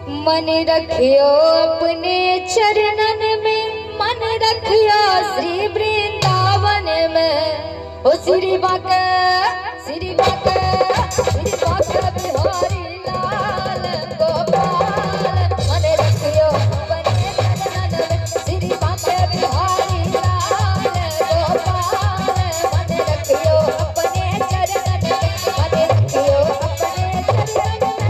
मन रखियो अपने चरणन में, मन रखियो श्री वृंदावन में। ओ श्री बाके श्री बाके श्री बाके बिहारी लाल गोपाल, मन रखियो अपने चरणन में। श्री बाके बिहारी लाल गोपाल, मन रखियो अपने चरणन में। मन रखियो अपने चरणन में,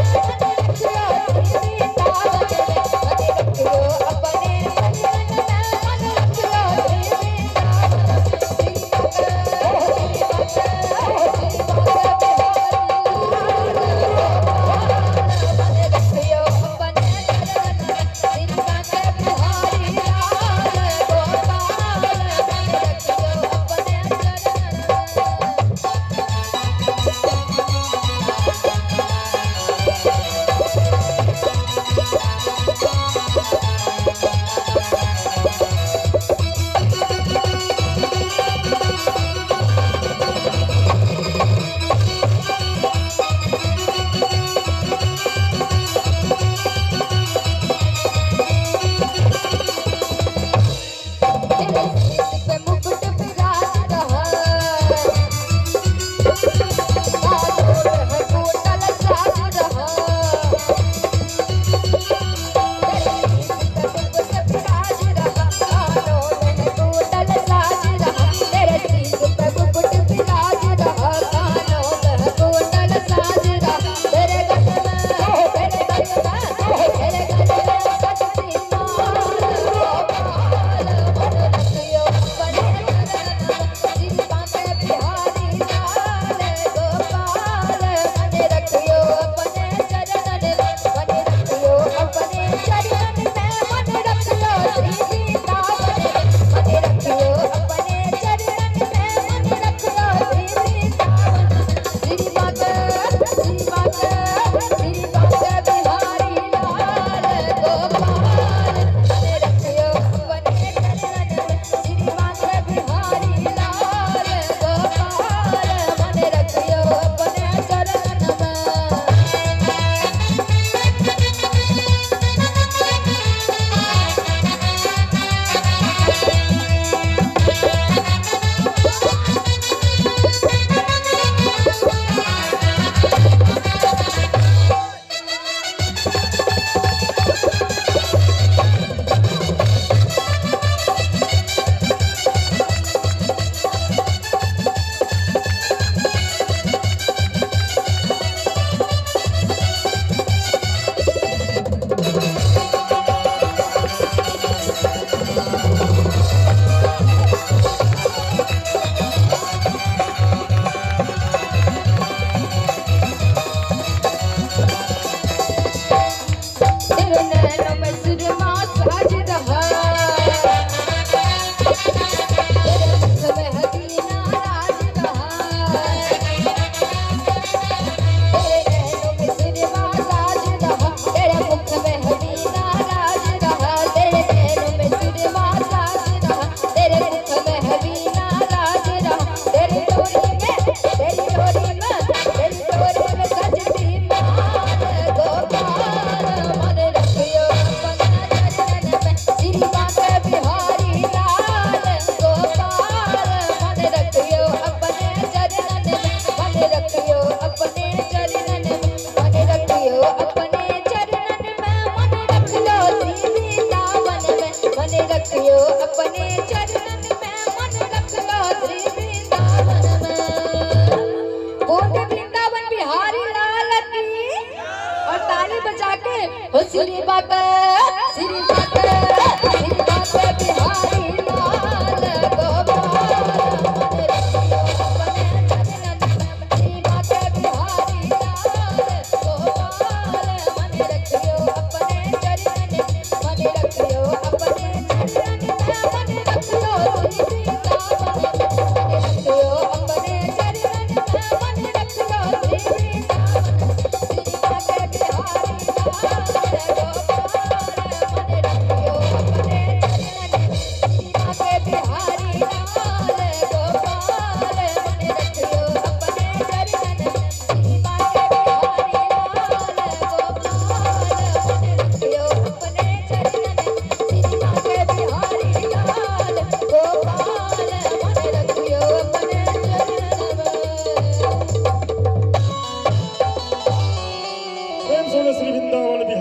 हो श्री बाके श्री बाके श्री बाके बिहारी लाल गोपाल, मन रखियो अपने चरणन में। श्री बाके बिहारी लाल गोपाल, मन रखियो अपने चरणन में। मन रखियो अपने चरणन में, मन रखियो श्री वृंदावन में। मन रखियो अपने चरणन में, मन रखियो श्री वृंदावन में। श्री बाके बिहारी लाल गोपाल, मन रखियो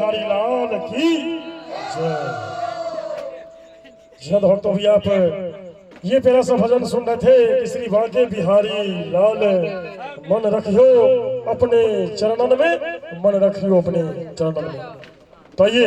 बिहारी लाल की जय। जय भक्तों भी आप ये प्यारा सा भजन सुन रहे थे कि श्री बांके बिहारी लाल मन रखियो अपने चरणन में, मन रखियो अपने चरणन में। तो ये